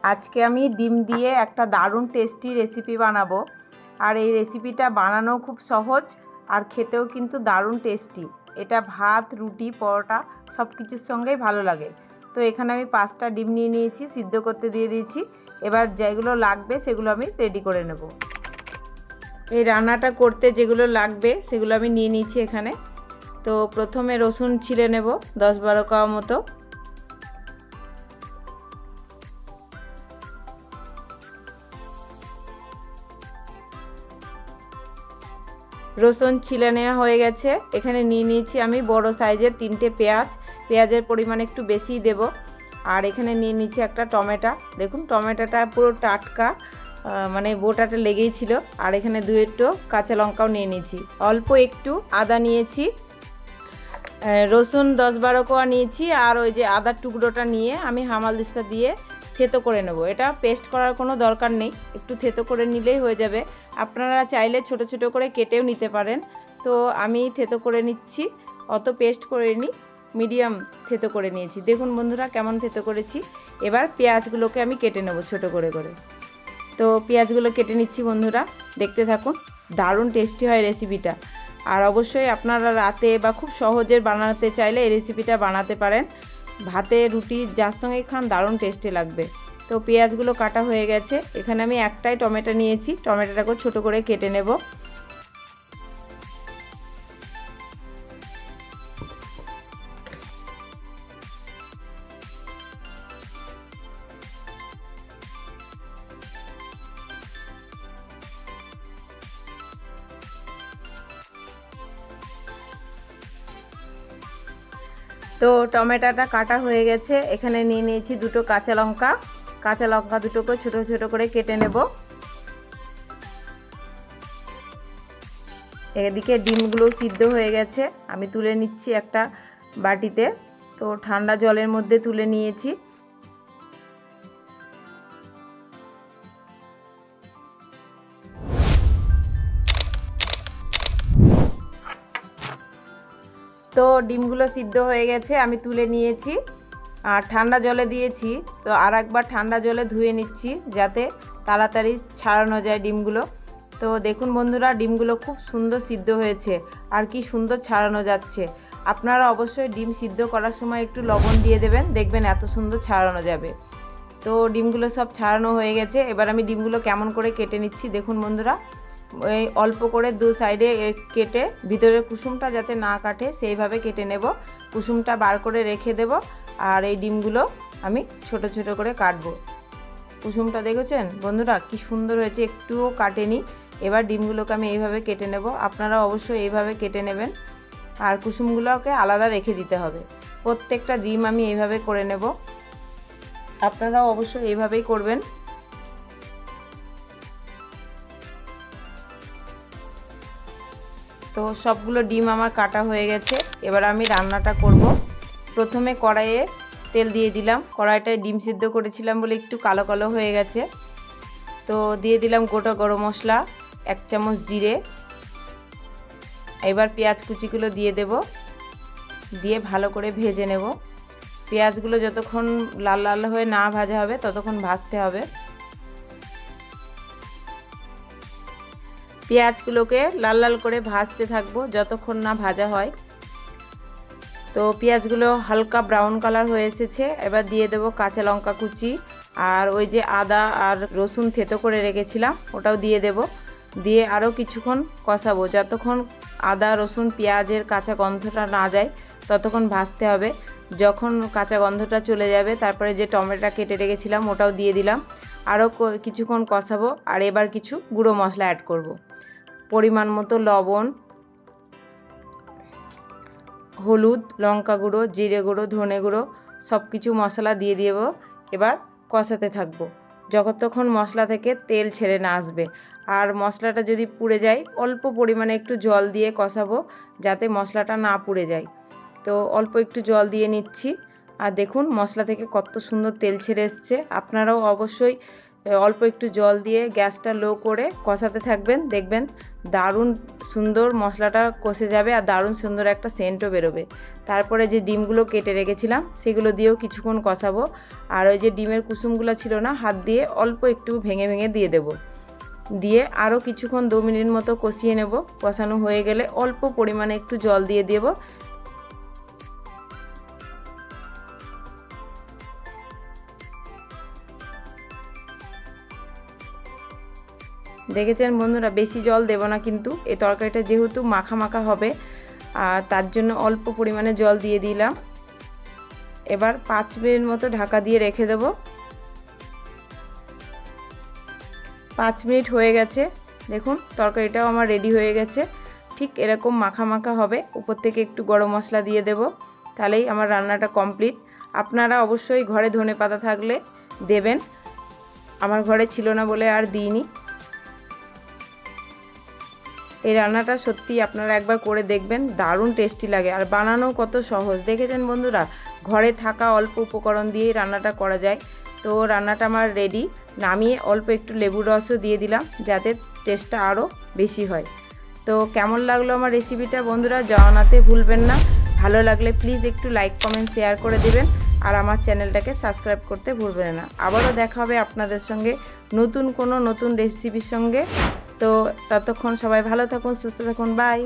আজকে আমি ডিম দিয়ে একটা দারুণ টেস্টি রেসিপি বানাবো। আর এই রেসিপিটা বানানো খুব সহজ আর খেতেও কিন্তু দারুণ টেস্টি। এটা ভাত, রুটি, পরোটা সব কিছুর সঙ্গেই ভালো লাগে। তো এখানে আমি 5টা ডিম নিয়ে নিয়েছি, সিদ্ধ করতে দিয়ে দিয়েছি। এবার যেগুলো লাগবে সেগুলো আমি রেডি করে নেব। এই রান্নাটা করতে যেগুলো লাগবে সেগুলো আমি নিয়ে নিয়েছি এখানে। তো প্রথমে রসুন ছিলে নেব 10-12 কোয়া মতো। রসুন ছিলে নেওয়া হয়ে গেছে। এখানে নিয়ে নিয়েছি আমি বড় সাইজের 3টে পেঁয়াজ। পেঁয়াজের পরিমাণ একটু বেশিই দেব। আর এখানে নিয়ে নিয়েছি একটা টমেটো। দেখুন টমেটোটা পুরো টাটকা, মানে বোটাটা লেগেই ছিল। আর এখানে 2টো কাঁচা লঙ্কাও নিয়ে নিয়েছি। অল্প একটু আদা নিয়েছি। রসুন 10-12 কোয়া নিয়েছি। আর ওই যে আদার টুকরোটা নিয়ে আমি হামালদিস্তা দিয়ে থেতো করে নেব। এটা পেস্ট করার কোনো দরকার নেই, একটু থেতো করে নিলেই হয়ে যাবে। আপনারা চাইলে ছোট ছোট করে কেটেও নিতে পারেন। তো আমি থেতো করে নিচ্ছি, অত পেস্ট করে নিই, মিডিয়াম থেতো করে নিয়েছি। দেখুন বন্ধুরা কেমন থেতো করেছি। এবার পেঁয়াজগুলোকে আমি কেটে নেব ছোট করে করে। তো পেঁয়াজগুলো কেটে নিচ্ছি বন্ধুরা, দেখতে থাকুন। দারুণ টেস্টি হয় রেসিপিটা। আর অবশ্যই আপনারা রাতে বা খুব সহজে বানাতে চাইলে এই রেসিপিটা বানাতে পারেন। ভাতে, রুটি যার সঙ্গে খান দারুণ টেস্টি লাগবে। তো পেঁয়াজগুলো কাটা হয়ে গেছে। এখানে আমি একটাই টমেটো নিয়েছি, টমেটোটাকে ছোট করে কেটে নেব। তো টমেটোটা কাটা হয়ে গেছে। এখানে নিয়ে নিয়েছি 2টো কাঁচা লঙ্কা। কাঁচা লঙ্কা দুটোকে ছোট ছোট করে কেটে নেব। এদিকে ডিমগুলো সিদ্ধ হয়ে গেছে, আমি তুলে নিচ্ছি একটা বাটিতে। তো ঠান্ডা জলের মধ্যে তুলে নিয়েছি। তো ডিমগুলো সিদ্ধ হয়ে গেছে, আমি তুলে নিয়েছি। আর ঠান্ডা জলে দিয়েছি। তো আর একবার ঠান্ডা জলে ধুয়ে নিচ্ছি যাতে তাড়াতাড়ি ছাড়ানো যায় ডিমগুলো। তো দেখুন বন্ধুরা ডিমগুলো খুব সুন্দর সিদ্ধ হয়েছে আর কি সুন্দর ছাড়ানো যাচ্ছে। আপনারা অবশ্যই ডিম সিদ্ধ করার সময় একটু লবণ দিয়ে দেবেন, দেখবেন এত সুন্দর ছাড়ানো যাবে। তো ডিমগুলো সব ছাড়ানো হয়ে গেছে। এবার আমি ডিমগুলো কেমন করে কেটে নিচ্ছি দেখুন বন্ধুরা। এই অল্প করে 2 সাইডে কেটে ভিতরের কুসুমটা যাতে না কাটে সেইভাবে কেটে নেব। কুসুমটা বার করে রেখে দেব। আর এই ডিমগুলো আমি ছোট ছোট করে কাটবো। কুসুমটা দেখেছেন বন্ধুরা কি সুন্দর হয়েছে, একটুও কাটেনি। এবার ডিমগুলোকে আমি এইভাবে কেটে নেব। আপনারা অবশ্যই এইভাবে কেটে নেবেন। আর কুসুমগুলোকে আলাদা রেখে দিতে হবে। প্রত্যেকটা ডিম আমি এইভাবে করে নেব। আপনারাও অবশ্যই এইভাবেই করবেন। তো সবগুলো ডিম আমার কাটা হয়ে গেছে। এবার আমি রান্নাটা করব। প্রথমে কড়াইয়ে তেল দিয়ে দিলাম। কড়াইটায় ডিম সিদ্ধ করেছিলাম বলে একটু কালো কালো হয়ে গেছে। তো দিয়ে দিলাম গোটা গরম মশলা, 1 চামচ জিরে। এবার পেঁয়াজ কুচিগুলো দিয়ে দেব, দিয়ে ভালো করে ভেজে নেব। পেঁয়াজগুলো যতক্ষণ লাল লাল হয়ে না ভাজা হবে ততক্ষণ ভাজতে হবে। পেঁয়াজগুলোকে লাল লাল করে ভাজতে থাকবো যতক্ষণ না ভাজা হয়। তো পেঁয়াজগুলো হালকা ব্রাউন কালার হয়ে এসেছে। এবার দিয়ে দেবো কাঁচা লঙ্কা কুচি আর ওই যে আদা আর রসুন থেতো করে রেখেছিলাম ওটাও দিয়ে দেব। দিয়ে আরও কিছুক্ষণ কষাবো, যতক্ষণ আদা রসুন পেঁয়াজের কাঁচা গন্ধটা না যায় ততক্ষণ ভাজতে হবে। যখন কাঁচা গন্ধটা চলে যাবে তারপরে যে টমেটোটা কেটে রেখেছিলাম ওটাও দিয়ে দিলাম। আরও কিছুক্ষণ কষাবো। আর এবার কিছু গুঁড়ো মশলা অ্যাড করব। পরিমাণ মতো লবণ, হলুদ, লঙ্কা গুঁড়ো, জিরে গুঁড়ো, ধনে গুঁড়ো সব কিছু মশলা দিয়ে দেব। এবার কষাতে থাকবো যতক্ষণ মশলা থেকে তেল ছেড়ে না আসবে। আর মশলাটা যদি পুড়ে যায় অল্প পরিমাণে একটু জল দিয়ে কষাবো যাতে মশলাটা না পুড়ে যায়। তো অল্প একটু জল দিয়ে নিচ্ছি। আর দেখুন মশলা থেকে কত সুন্দর তেল ছেড়ে এসছে। আপনারাও অবশ্যই অল্প একটু জল দিয়ে গ্যাসটা লো করে কষাতে থাকবেন, দেখবেন দারুণ সুন্দর মশলাটা কষে যাবে আর দারুণ সুন্দর একটা সেন্টও বেরোবে। তারপরে যে ডিমগুলো কেটে রেখেছিলাম সেগুলো দিয়েও কিছুক্ষণ কষাবো। আর ওই যে ডিমের কুসুমগুলো ছিল না, হাত দিয়ে অল্প একটু ভেঙে ভেঙে দিয়ে দেবো, দিয়ে আরও কিছুক্ষণ 2 মিনিট মতো কষিয়ে নেব। কষানো হয়ে গেলে অল্প পরিমাণে একটু জল দিয়ে দেব। দেখেছেন বন্ধুরা, বেশি জল দেব না কিন্তু, এই তরকারিটা যেহেতু মাখা মাখা হবে আর তার জন্য অল্প পরিমাণে জল দিয়ে দিলাম। এবার 5 মিনিট মতো ঢাকা দিয়ে রেখে দেব। 5 মিনিট হয়ে গেছে, দেখুন তরকারিটাও আমার রেডি হয়ে গেছে। ঠিক এরকম মাখা মাখা হবে। উপর থেকে একটু গরম মশলা দিয়ে দেব, তাহলেই আমার রান্নাটা কমপ্লিট। আপনারা অবশ্যই ঘরে ধনেপাতা থাকলে দেবেন, আমার ঘরে ছিল না বলে আর দিইনি। এই রান্নাটা সত্যি আপনারা একবার করে দেখবেন, দারুণ টেস্টি লাগে আর বানানো কত সহজ। দেখেছেন বন্ধুরা, ঘরে থাকা অল্প উপকরণ দিয়েই রান্নাটা করা যায়। তো রান্নাটা আমার রেডি। নামিয়ে অল্প একটু লেবুর রসও দিয়ে দিলাম যাতে টেস্টটা আরও বেশি হয়। তো কেমন লাগলো আমার রেসিপিটা বন্ধুরা জানাতে ভুলবেন না। ভালো লাগলে প্লিজ একটু লাইক কমেন্ট শেয়ার করে দেবেন আর আমার চ্যানেলটাকে সাবস্ক্রাইব করতে ভুলবেন না। আবারও দেখা হবে আপনাদের সঙ্গে নতুন রেসিপির সঙ্গে। তো ততক্ষণ সবাই ভালো থাকুন, সুস্থ থাকুন, বাই।